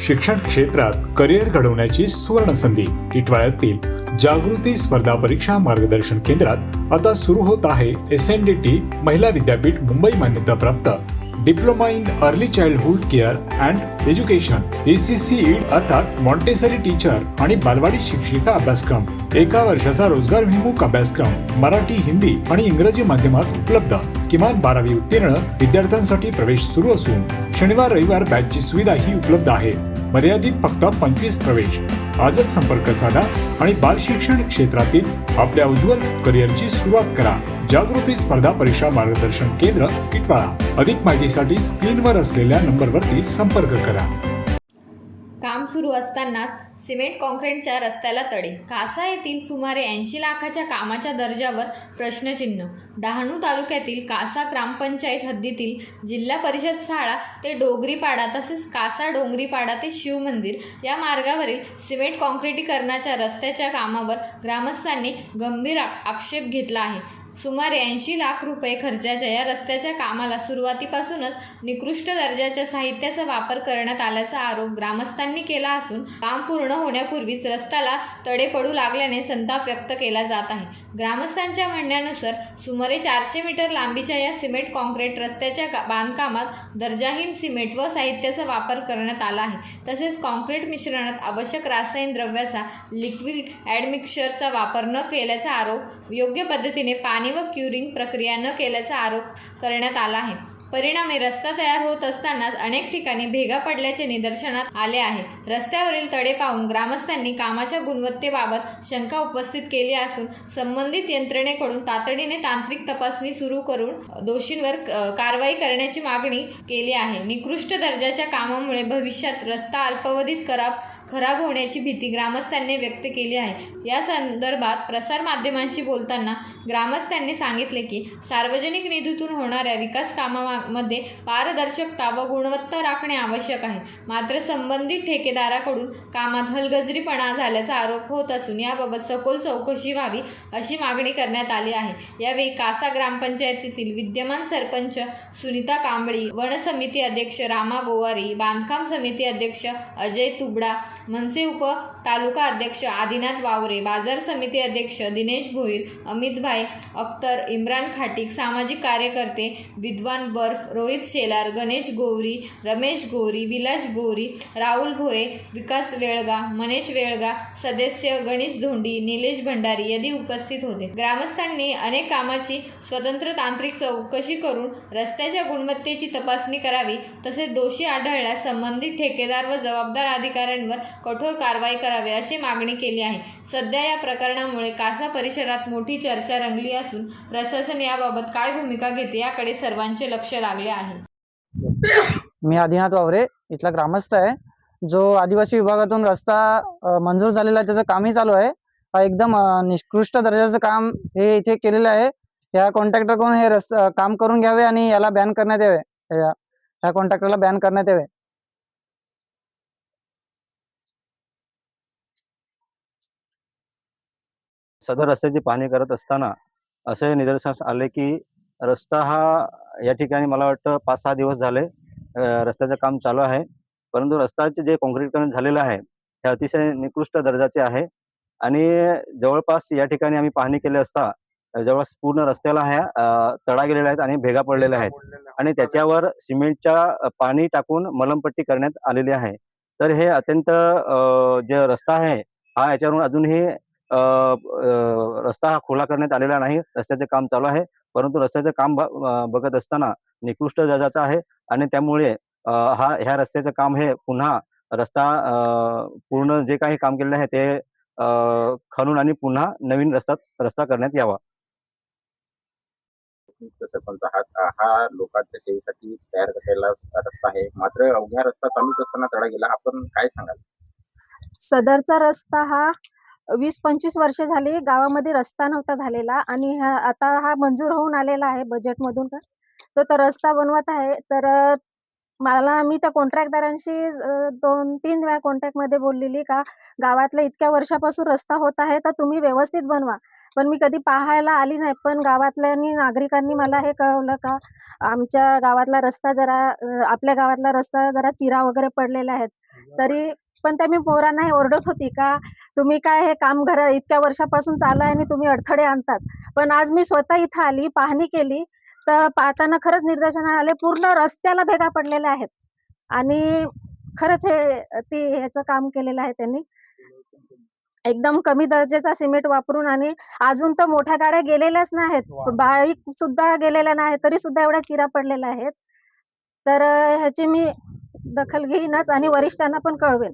शिक्षण क्षेत्रात करिअर घडवण्याची सुवर्ण संधी. इटवाळ्यातील जागृती स्पर्धा परीक्षा मार्गदर्शन केंद्रात आता सुरू होत आहे SNDT महिला विद्यापीठ मुंबई मान्यताप्राप्त diploma in early childhood care and education ACCED अर्थात मॉन्टेसरी टीचर आणि बालवाडी शिक्षिका अभ्यासक्रम. 1 वर्षाचा रोजगारभिमुख अभ्यासक्रम मराठी, हिंदी आणि इंग्रजी माध्यमात उपलब्ध. किमान 12वी उत्तीर्ण विद्यार्थ्यांसाठी प्रवेश सुरू असून शनिवार रविवार बॅचची सुविधाही उपलब्ध आहे. मर्यादित फक्त 25 प्रवेश. आजच संपर्क साधा आणि बाल शिक्षण क्षेत्रातील आपल्या उज्ज्वल करिअरची सुरुवात करा. जागृती स्पर्धा परीक्षा मार्गदर्शन केंद्र, इटवाळा. अधिक माहितीसाठी स्क्रीनवर असलेल्या नंबरवरती संपर्क करा. काम सुरू असतानाच सिमेंट कॉन्क्रीटच्या रस्त्याला तडे. कासा येथील सुमारे 80 लाखाच्या कामाच्या दर्जावर प्रश्नचिन्ह. डहाणू तालुक्यातील कासा ग्रामपंचायत हद्दीतील जिल्हा परिषद शाळा ते डोंगरीपाडा तसेच कासा डोंगरीपाडा ते शिव मंदिर या मार्गावरील सिमेंट कॉन्क्रीटीकरणाच्या रस्त्याच्या कामावर ग्रामस्थांनी गंभीर आक्षेप घेतला आहे. सुमारे 80 लाख रुपये खर्चाच्या या रस्त्याच्या कामाला सुरुवातीपासूनच निकृष्ट दर्जाच्या साहित्याचा वापर करण्यात आल्याचा आरोप ग्रामस्थांनी केला असून काम पूर्ण होण्यापूर्वीच रस्त्याला तडे पडू लागल्याने संताप व्यक्त केला जात आहे. ग्रामस्थांच्या म्हणण्यानुसार सुमारे 400 मीटर लांबीच्या या सिमेंट कॉन्क्रीट रस्त्याच्या बांधकामात दर्जाहीन सिमेंट व साहित्याचा वापर करण्यात आला आहे. तसेच कॉन्क्रीट मिश्रणात आवश्यक रासायनिक द्रव्याचा लिक्विड ॲडमिक्सरचा वापर न केल्याचा आरोप, योग्य पद्धतीने पाणी व क्युरिंग प्रक्रिया न केल्याचा आरोप करण्यात आला आहे. परिणामी रस्ता तयार होत असतानाच अनेक ठिकाणी भेगा पडल्याचे निदर्शनात आले आहे. रस्त्यावरील तडे पाहून ग्रामस्थांनी कामाच्या गुणवत्तेबाबत शंका उपस्थित केली असून संबंधित यंत्रणेकडून तातडीने तांत्रिक तपासणी सुरू करून दोषींवर कारवाई करण्याची मागणी केली आहे. निकृष्ट दर्जाच्या कामामुळे भविष्यात रस्ता अल्पावधीत खराब होण्याची भीती ग्रामस्थांनी व्यक्त केली आहे. या संदर्भात प्रसारमाध्यमांशी बोलताना ग्रामस्थांनी सांगितले की सार्वजनिक निधीतून होणाऱ्या विकास कामामध्ये पारदर्शकता व गुणवत्ता राखणे आवश्यक आहे. मात्र संबंधित ठेकेदाराकडून कामात हलगर्जीपणा झाल्याचा आरोप होत असून याबाबत सखोल चौकशी व्हावी अशी मागणी करण्यात आली आहे. यावेळी कासा ग्रामपंचायतीतील विद्यमान सरपंच सुनीता कांबळी, वन समिती अध्यक्ष रामा गोवारी, बांधकाम समिती अध्यक्ष अजय तुबडा, मनसे उप तालुका अध्यक्ष आदिनाथ वावरे, बाजार समिती अध्यक्ष दिनेश भोईर, अमित भाई अख्तर, इम्रान खाटीक, सामाजिक कार्यकर्ते विद्वान बर्फ, रोहित शेलार, गणेश गोवरी, रमेश गोवरी, विलास गोवरी, राहुल भोये, विकास वेळगा, मनेश वेळगा, सदस्य गणेश धोंडी, निलेश भंडारी आदी उपस्थित होते. ग्रामस्थांनी अनेक कामाची स्वतंत्र तांत्रिक चौकशी करून रस्त्याच्या गुणवत्तेची तपासणी करावी. तसेच दोषी आढळल्यास संबंधित ठेकेदार व जबाबदार अधिकाऱ्यांवर कठोर कारवाई करावी अशी मागणी केली आहे. सध्या या प्रकरणामुळे कासा परिसरात मोठी चर्चा रंगली असून प्रशासन याबाबत काय भूमिका घेते याकडे सर्वांचे लक्ष लागले आहे. मी आदिनाथ वावरे इथला ग्रामस्थ आहे. जो आदिवासी विभागातून रस्ता मंजूर झालेला आहे त्याचं कामही चालू आहे. एकदम निकृष्ट दर्जाचं काम हे इथे केलेलं आहे. या कॉन्ट्रॅक्टरकडून हे रस्ता काम करून घ्यावे आणि याला बॅन करण्यात यावे. या कॉन्ट्रॅक्टरला बॅन करण्यात यावे. सदर रस्त्याची पाहणी करत असताना असे निदर्शनास आले की रस्ता हा या ठिकाणी मला वाटतं 5-6 दिवस झाले रस्त्याचं काम चालू आहे. परंतु रस्त्याचे जे कॉन्क्रीटीकरण झालेलं आहे हे अतिशय निकृष्ट दर्जाचे आहे आणि जवळपास या ठिकाणी आम्ही पाहणी केली असता जवळपास पूर्ण रस्त्याला ह्या तडा गेलेल्या आहेत आणि भेगा पडलेल्या आहेत आणि त्याच्यावर सिमेंटच्या पाणी टाकून मलमपट्टी करण्यात आलेली आहे. तर हे अत्यंत जे रस्ता आहे हा याच्यावरून अजूनही रस्ता हा खुला करण्यात आलेला नाही. रस्त्याचे काम चालू आहे परंतु रस्त्याचं काम बघत असताना निकृष्ट दर्जाचं आहे आणि त्यामुळे ह्या रस्त्याचं काम हे पुन्हा रस्ता पूर्ण जे काही काम केलेलं आहे ते खणून आणि पुन्हा नवीन रस्ता करण्यात यावा. सरपंच हा लोकांच्या सेवेसाठी तयार केलेला रस्ता आहे, मात्र अवघ्या रस्ता चालूच असताना तडा गेला. आपण काय सांगाल? सदरचा रस्ता हा 20-25 वर्ष झाली गावामध्ये रस्ता नव्हता झालेला आणि आता हा मंजूर होऊन आलेला आहे बजेटमधून. तो रस्ता बनवत आहे. तर मी त्या कॉन्ट्रॅक्टदारांशी 2-3 वेळा कॉन्टॅक्टमध्ये बोललेली का गावातल्या इतक्या वर्षापासून रस्ता होत आहे तर तुम्ही व्यवस्थित बनवा. पण मी कधी पाहायला आली नाही. पण गावातल्यानी नागरिकांनी मला हे कळवलं का आमच्या गावातला रस्ता जरा आपल्या गावातला रस्ता जरा चिरा वगैरे पडलेला आहेत. तरी पण त्या मी पोरांना हे ओरडत होती का तुम्ही काय हे काम इतक्या वर्षापासून चालू आहे आणि तुम्ही अडथळे आणतात. पण आज मी स्वतः इथं आली, पाहणी केली, तर पाहताना खरंच निदर्शनास आले पूर्ण रस्त्याला भेगा पडलेल्या आहेत. आणि खरंच ह्याचं काम केलेलं आहे त्यांनी. एकदम कमी दर्जाचा सिमेंट वापरून आणि अजून तर मोठ्या गाड्या गेलेल्याच नाहीत. बाईक सुद्धा गेलेल्या नाही, तरी सुद्धा एवढ्या चिरा पडलेल्या आहेत. तर ह्याची मी दखल घेईनच आणि वरिष्ठांना पण कळवेन.